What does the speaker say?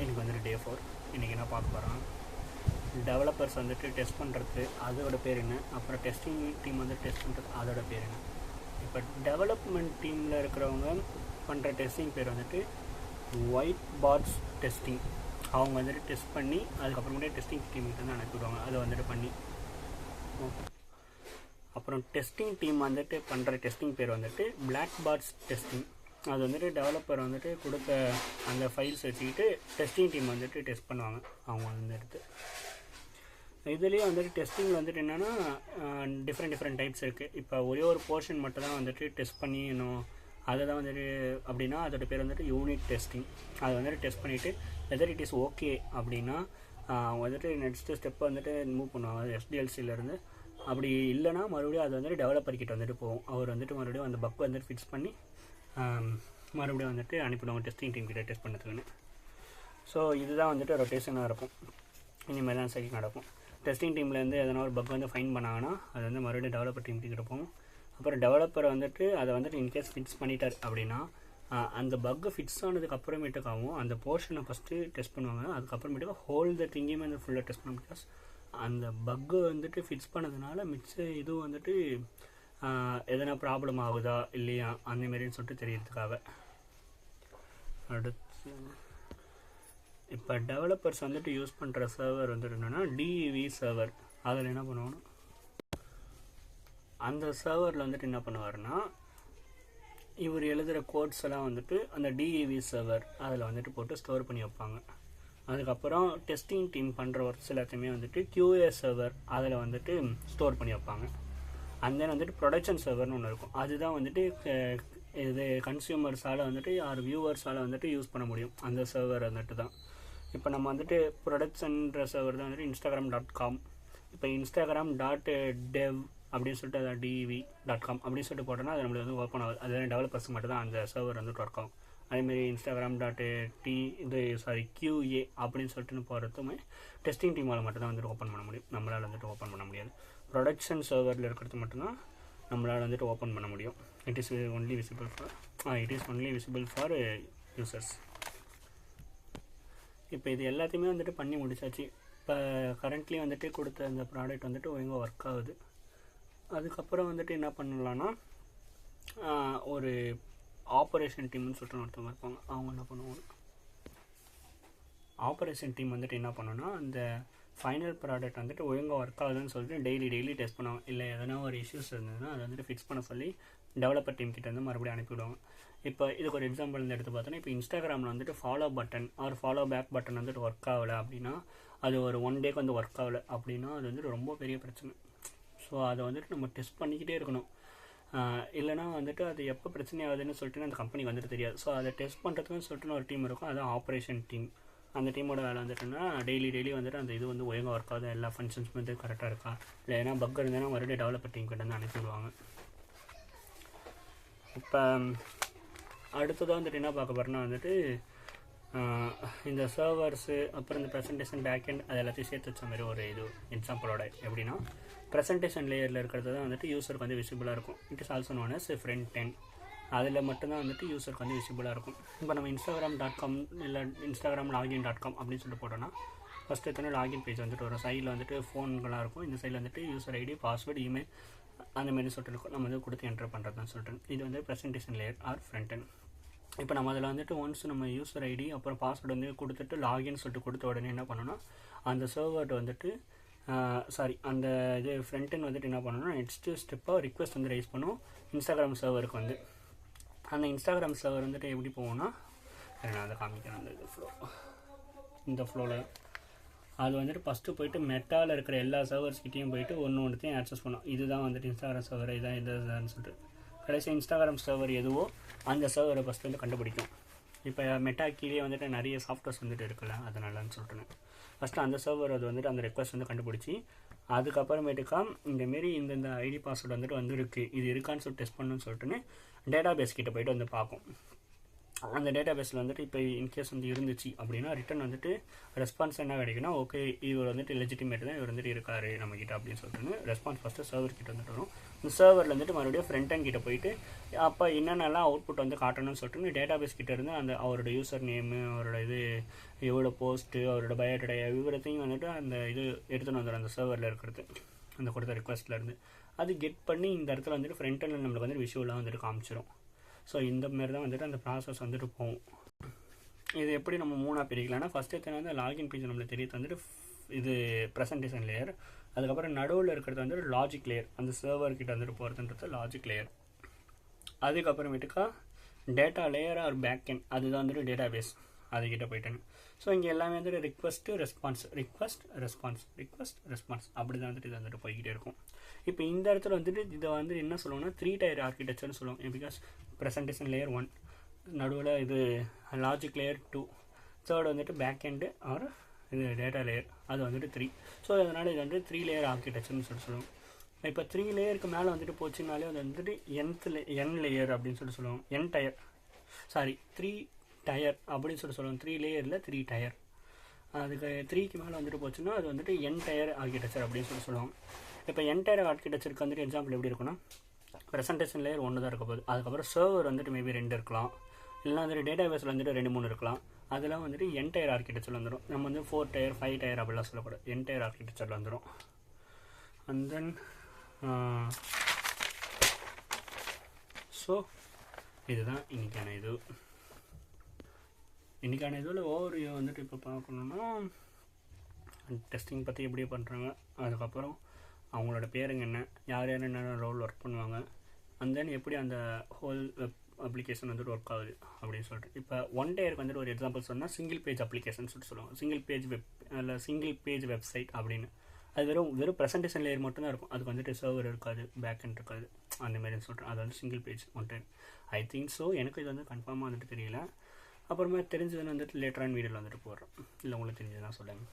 இன்றைக்கி வந்துட்டு டே 4. இன்றைக்கி என்ன பார்க்க போகிறோம், டெவலப்பர்ஸ் வந்துட்டு டெஸ்ட் பண்ணுறது அதோட பேர் என்ன, அப்புறம் டெஸ்டிங் டீம் வந்து டெஸ்ட் பண்ணுறது அதோட பேர் என்ன. இப்போ டெவலப்மெண்ட் டீமில் இருக்கிறவங்க பண்ணுற டெஸ்டிங் பேர் வந்துட்டு ஒயிட் பாக்ஸ் டெஸ்டிங். அவங்க வந்துட்டு டெஸ்ட் பண்ணி அதுக்கப்புறமேட்டு டெஸ்டிங் டீமுக்கு வந்து அனுப்பிவிடுவாங்க, அதை வந்துட்டு பண்ணி. அப்புறம் டெஸ்டிங் டீம் வந்துட்டு பண்ணுற டெஸ்டிங் பேர் வந்துட்டு பிளாக் பாக்ஸ் டெஸ்டிங். அது வந்துட்டு டெவலப்பர் வந்துட்டு கொடுத்த அந்த ஃபைல்ஸ் வச்சுக்கிட்டு டெஸ்டிங் டீம் வந்துட்டு டெஸ்ட் பண்ணுவாங்க அவங்க வந்துட்டு. இதுலேயே வந்துட்டு டெஸ்டிங்கில் வந்துட்டு என்னென்னா டிஃப்ரெண்ட் டைப்ஸ் இருக்குது. இப்போ ஒரே ஒரு போர்ஷன் மட்டும் தான் வந்துட்டு டெஸ்ட் பண்ணிடணும், அதை தான் வந்துட்டு அப்படின்னா அதோட பேர் வந்துட்டு யூனிட் டெஸ்டிங். அதை வந்துட்டு டெஸ்ட் பண்ணிவிட்டு வெதர் இட் இஸ் ஓகே அப்படின்னா அவங்க வந்துட்டு நெக்ஸ்ட்டு ஸ்டெப்பை வந்துட்டு மூவ் பண்ணுவாங்க எஸ்டிஎல்சிலேருந்து. அப்படி இல்லைனா மறுபடியும் அது வந்துட்டு டெவலப்பர்கிட்ட வந்துட்டு போகும். அவர் வந்துட்டு மறுபடியும் அந்த பக் வந்துட்டு ஃபிக்ஸ் பண்ணி மறுபடியும் வந்துட்டு அனுப்பிடுவாங்க டெஸ்டிங் டீம் கிட்டே டெஸ்ட் பண்ணுறதுக்குன்னு. ஸோ இதுதான் வந்துட்டு ரொட்டேஷனாக இருக்கும். இனிமேல் தான் சைக்கிள் நடக்கும். டெஸ்டிங் டீம்லேருந்து எதனா ஒரு பக் வந்து ஃபைன் பண்ணாங்கன்னா அது வந்து மறுபடியும் டெவலப்பர் டீம் கிட்ட போகும். அப்புறம் டெவலப்பர் வந்துட்டு அதை வந்துட்டு இன்கேஸ் ஃபிக்ஸ் பண்ணிட்டார் அப்படின்னா அந்த பக்கு ஃபிக்ஸ் ஆனதுக்கு அப்புறமேட்டுக்காகவும் அந்த போர்ஷனை ஃபஸ்ட்டு டெஸ்ட் பண்ணுவாங்க. அதுக்கப்புறமேட்டுக்கு ஹோல் த திங்கையுமே வந்து ஃபுல்லாக டெஸ்ட் பண்ணுவாங்க. பிகாஸ் அந்த பக்கு வந்துட்டு ஃபிக்ஸ் பண்ணதுனால மிச்சம் இதுவும் வந்துட்டு எதனா ப்ராப்ளம் ஆகுதா இல்லையா அந்தமாரின்னு சொல்லிட்டு தெரியறதுக்காக. அடுத்து இப்போ டெவலப்பர்ஸ் வந்துட்டு யூஸ் பண்ணுற சர்வர் வந்துட்டு என்னென்னா டிஇவி சர்வர். அதில் என்ன பண்ணுவோன்னா அந்த சர்வரில் வந்துட்டு என்ன பண்ணுவார்னா இவர் எழுதுகிற கோட்ஸ் எல்லாம் வந்துட்டு அந்த டிஇவி சர்வர் அதில் வந்துட்டு போட்டு ஸ்டோர் பண்ணி வைப்பாங்க. அதுக்கப்புறம் டெஸ்டிங் டீம் பண்ணுற ஒர்க்ஸ் எல்லாத்தையுமே வந்துட்டு QA சர்வர் அதில் வந்துட்டு ஸ்டோர் பண்ணி வைப்பாங்க. அண்ட் தென் வந்துட்டு ப்ரொடக்ஷன் சர்வர்னு ஒன்று இருக்கும். அதுதான் வந்துட்டு இது கன்சியூமர்ஸால் வந்துட்டு யார் வியூவர்ஸால் வந்துட்டு யூஸ் பண்ண முடியும் அந்த சர்வர் வந்துட்டு தான். இப்போ நம்ம வந்துட்டு ப்ரொடக்ஷன்ற சர்வர் தான் வந்துட்டு Instagram.com. இப்போ Instagram.dev அப்படின்னு சொல்லிட்டு அதை DEV.com அப்படின்னு சொல்லிட்டு போட்டோன்னா அது நம்மளுக்கு வந்து ஓப்பன் ஆகுது. அது டெவலப்பர்ஸ் மட்டும் தான் அந்த சர்வர் வந்து ஒர்க் ஆகும். அதேமாரி QA அப்படின்னு சொல்லிட்டு போகிறதுமே டெஸ்டிங் டீமால் மட்டும் தான் வந்துட்டு ஓப்பன் பண்ண முடியும், நம்மளால் வந்துட்டு ஓப்பன் பண்ண முடியாது. ப்ரொடக்ஷன் சர்வரில் இருக்கிறது மட்டும்தான் நம்மளால் வந்துட்டு ஓப்பன் பண்ண முடியும். It is only visible for users. இப்போ இது எல்லாத்தையுமே வந்துட்டு பண்ணி முடிச்சாச்சு. இப்போ கரண்ட்லி வந்துட்டு கொடுத்த அந்த ப்ராடக்ட் வந்துட்டு ஒழுங்காக ஒர்க் ஆகுது. அதுக்கப்புறம் வந்துட்டு என்ன பண்ணலான்னா ஒரு ஆப்ரேஷன் டீம்னு சொல்லிட்டு ஒருத்தவங்க இருப்பாங்க. அவங்க என்ன பண்ணுவாங்க, ஆப்ரேஷன் டீம் வந்துட்டு என்ன பண்ணோன்னா அந்த ஃபைனல் ப்ராடக்ட் வந்துட்டு ஒழுங்காக ஒர்க் ஆகுதுன்னு சொல்லிட்டு டெய்லி டெஸ்ட் பண்ணுவாங்க. இல்லை எதனா ஒரு இஷ்யூஸ் இருந்ததுன்னா அதை வந்துட்டு ஃபிக்ஸ் பண்ண சொல்லி டெவலப்பர் டீம் கிட்ட வந்து மறுபடியும் அனுப்பிவிடுவாங்க. இப்போ இதுக்கு ஒரு எக்ஸாம்பிள் வந்து எடுத்து பார்த்தோன்னா இப்போ இன்ஸ்டாகிராமில் வந்துட்டு follow button or follow back button வந்துட்டு ஒர்க் ஆகலை அப்படின்னா, அது ஒரு 1 டேக்கு வந்து ஒர்க் ஆகலை அப்படின்னா அது வந்துட்டு ரொம்ப பெரிய பிரச்சனை. ஸோ அதை வந்துட்டு நம்ம டெஸ்ட் பண்ணிக்கிட்டே இருக்கணும். இல்லைனா வந்துட்டு அது எப்போ பிரச்சனை ஆகுதுன்னு சொல்லிட்டு அந்த கம்பெனிக்கு வந்துட்டு தெரியாது. ஸோ அதை டெஸ்ட் பண்ணுறதுக்குன்னு சொல்லிட்டு ஒரு டீம் இருக்கும், அதுதான் ஆப்ரேஷன் டீம். அந்த டீமோட வேலை வந்துட்டுன்னா டெய்லி வந்துட்டு அந்த இது வந்து ஒழுங்காக ஒர்க் ஆகுது, எல்லா ஃபங்க்ஷன்ஸும் வந்து கரெக்டாக இருக்கா, இல்லை ஏன்னா பக் இருந்ததுன்னா மறுபடியும் டெவலப்பர் டீம் கிட்ட வந்து அனுப்பிவிடுவாங்க. இப்போ அடுத்ததாக வந்துட்டு என்ன பார்க்க போகிறோன்னா வந்துட்டு இந்த சர்வர்ஸு அப்புறம் இந்த ப்ரெசன்டேஷன் பேக்கெண்ட் அது எல்லாத்தையும் சேர்த்து வச்ச மாதிரி ஒரு இது எக்ஸாம்பிளோட எப்படின்னா ப்ரெசன்டேஷன் லேயரில் இருக்கிறது தான் வந்துட்டு யூஸருக்கு வந்து விசிபிளாக இருக்கும். It is also known as front end. அதில் மட்டும்தான் வந்துட்டு யூஸருக்கு வந்து விசிபிளாக இருக்கும். இப்போ நம்ம Instagram.com இல்லை Instagram.login.com அப்படின்னு சொல்லிட்டு போட்டோன்னா ஃபஸ்ட்டு எத்தனை லாகின் பேஜ் வந்துட்டு வரும். சைடில் வந்துட்டு ஃபோன்களாக இருக்கும், இந்த சைடில் வந்துட்டு யூசர் ஐடி, பாஸ்வேர்டு, இமெயில் அந்தமாரி சொல்லிட்டு இருக்கும். நம்ம வந்து கொடுத்து என்டர் பண்ணுறதுன்னு சொல்லிட்டு இது வந்து presentation layer R front end. இப்போ நம்ம அதில் வந்துட்டு ஒன்ஸ் நம்ம யூசர் ஐடி அப்புறம் பாஸ்வேர்டு வந்து கொடுத்துட்டு லாகின் சொல்லிட்டு கொடுத்த உடனே என்ன பண்ணணும்னா அந்த சர்வர்டு வந்துட்டு அந்த இது ஃப்ரண்ட் எண்ட் வந்துட்டு என்ன பண்ணணும்னா நெக்ஸ்ட்டு ஸ்டெப்பாக ரிக்வெஸ்ட் வந்து ரைஸ் பண்ணும் இன்ஸ்டாகிராம் சர்வருக்கு வந்து. அந்த இன்ஸ்டாகிராம் சர்வர் வந்துட்டு எப்படி போகும்னா நான் அதை காமிக்கிறேன். அந்த இது இந்த ஃப்ளோவில் அது வந்துட்டு ஃபஸ்ட்டு போயிட்டு மெட்டாவில் இருக்கிற எல்லா சர்வர்ஸ்கிட்டையும் போயிட்டு ஒன்றுத்தையும் ஆக்சஸ் பண்ணும். இதுதான் வந்துட்டு இன்ஸ்டாகிராம் சர்வர், இதுதான் இதுதான்னு சொல்லிட்டு கடைசி இன்ஸ்டாகிராம் சர்வர் எதுவோ அந்த சர்வரை ஃபஸ்ட்டு வந்து கண்டுபிடிக்கும். இப்போ மெட்டா கீழே வந்துட்டு நிறைய சாஃப்ட்வேர்ஸ் வந்துட்டு இருக்குல்ல, அதனாலன்னு சொல்லிட்டு ஃபஸ்ட்டு அந்த சர்வர் அது வந்துட்டு அந்த ரெக்வஸ்ட் வந்து கண்டுபிடிச்சி அதுக்கப்புறமேட்டுக்கா இந்தமாரி இந்த ஐடி பாஸ்வேர்டு வந்துட்டு வந்துருக்கு, இது இருக்கான்னு சொல்லிட்டு டெஸ்ட் பண்ணணும்னு சொல்லிட்டுன்னு டேட்டா பேஸ் கிட்டே போய்ட்டு வந்து பார்க்கும். அந்த டேட்டா பேஸில் வந்துட்டு இப்போ இன்கேஸ் வந்து இருந்துச்சு அப்படின்னா ரிட்டன் வந்துட்டு ரெஸ்பான்ஸ் என்ன கிடைக்குன்னா ஓகே இவர் வந்துட்டு லெஜிட்டிமேட் தான், இவர் வந்துட்டு இருக்காரு நம்மக்கிட்ட அப்படின்னு சொல்லிட்டு ரெஸ்பான்ஸ் ஃபஸ்ட்டு சர்வர் கிட்ட வந்துட்டு வரும். இந்த சர்வரில் வந்துட்டு மறுபடியும் ஃப்ரண்ட் அண்ட் கிட்ட போயிட்டு அப்போ என்னென்னலாம் அவுட்புட் வந்து காட்டணும்னு சொல்லிட்டு டேட்டா பேஸ் கிட்ட இருந்து அந்த அவரோட யூசர் நேமு, அவரோட இது, எவ்வளோ போஸ்ட்டு, அவரோட பயோடேட்டா எவ்ரிதிங் வந்துட்டு அந்த இது எடுத்துன்னு வந்துடும் அந்த சர்வரில் இருக்கிறது, அந்த கொடுத்த ரிக்வஸ்ட்லேருந்து. அது கெட் பண்ணி இந்த இடத்துல வந்துட்டு ஃப்ரண்ட் அண்டில் நம்மளுக்கு வந்துட்டு விஷுவலாக வந்துட்டு காமிச்சிடும். ஸோ இந்த மாதிரி தான் வந்துட்டு அந்த ப்ராசஸ் வந்துட்டு போகும். இது எப்படி நம்ம 3ஆக பிரிக்கலாம்னா, ஃபஸ்ட்டு எத்தனை வந்து லாகின் பேஜ் நம்மளுக்கு தெரியறது வந்துட்டு இது ப்ரெசன்டேஷன் லேயர். அதுக்கப்புறம் நடுவில் இருக்கிறது வந்துட்டு லாஜிக் லேயர், அந்த சர்வர்கிட்ட வந்துட்டு போகிறதுன்றது லாஜிக் லேயர். அதுக்கப்புறமேட்டுக்கா data layer or back end, அதுதான் வந்துட்டு டேட்டா பேஸ், அதுக்கிட்ட போயிட்டேன்னு. ஸோ இங்கே எல்லாமே வந்துட்டு request response, request response, request response, அப்படி தான் வந்துட்டு இது வந்துட்டு போய்கிட்டே இருக்கும். இப்போ இந்த இடத்துல வந்துட்டு இதை வந்து என்ன சொல்லுவோம்னா 3 tier ஆர்கிடெக்சர்னு சொல்லுவோம். பிகாஸ் ப்ரெசன்டேஷன் லேயர் 1, நடுவில் இது லாஜிக் லேயர் 2, தேர்ட் வந்துட்டு பேக் எண்டு ஆர் இது டேட்டா லேயர், அது வந்துட்டு 3. ஸோ அதனால் இது வந்துட்டு 3 layer ஆர்கிடெக்சர்னு சொல்லுவோம். இப்போ 3 லேயருக்கு மேலே வந்துட்டு போச்சுனாலே அது வந்துட்டு என் லேயர் அப்படின்னு சொல்லுவோம். என் டயர், சாரி 3 tier அப்படின்னு சொல்லுவோம். 3 லேயரில் 3 tier. அதுக்கு 3க்கு மேலே வந்துட்டு போச்சுன்னா அது வந்துட்டு என் டயர் ஆர்கிடெக்சர் அப்படின்னு சொல்லுவோம். இப்போ என் டயர் ஆர்கிடெக்சருக்கு வந்துட்டு எக்ஸாம்பிள் எப்படி இருக்குன்னா, ப்ரெசன்டேஷன் லேயர் 1 தான் இருக்க போகுது, அதுக்கப்புறம் சர்வர் வந்துட்டு மேபி 2 இருக்கலாம், இல்லைனா வந்துட்டு டேட்டா பேஸில் வந்துட்டு 2-3 இருக்கலாம். அதெல்லாம் வந்துட்டு என் டயர் ஆர்கிடெக்சரில் வந்துடும். நம்ம வந்து 4 tier 5 tier அப்படிலாம் சொல்லக்கூடாது, என் டயர் ஆர்கிடெக்சரில் வந்துடும். அண்ட் தென் ஸோ இதுதான் இன்றைக்கான இது. இன்றைக்கான இதில் ஓவர் வந்துட்டு இப்போ பார்க்கணுன்னா டெஸ்டிங் பற்றி எப்படி பண்ணுறாங்க, அதுக்கப்புறம் அவங்களோட பேருங்க என்ன, யார் யார் என்னென்ன ரோல் ஒர்க் பண்ணுவாங்க, அண்ட் தென் எப்படி அந்த ஹோல் வெப் அப்ளிகேஷன் வந்துட்டு ஒர்க் ஆகுது அப்படின்னு சொல்லிட்டு. இப்போ 1 tier வந்துட்டு ஒரு எக்ஸாம்பிள் சொன்னால் சிங்கிள் பேஜ் அப்ளிகேஷன் சொல்லுவாங்க. சிங்கிள் பேஜ் வெப் இல்லை சிங்கிள் பேஜ் வெப்சைட் அப்படின்னு. அது வெறும் ப்ரெசன்டேஷன் லேயர் மட்டும் தான் இருக்கும், அதுக்கு வந்துட்டு சர்வர் இருக்காது, பேக் எண்ட் இருக்காது, அந்த மாதிரி சொல்கிறேன். அது வந்து single page 1 tier. I think so, எனக்கு இது வந்து கன்ஃபார்மாக வந்துட்டு தெரியல. அப்புறமா தெரிஞ்சதுன்னு வந்துட்டு லேட்டரான வீடியோவில் வந்துட்டு போடுறேன், இல்லை உங்களுக்கு தெரிஞ்சதுன்னா சொல்லுங்கள்.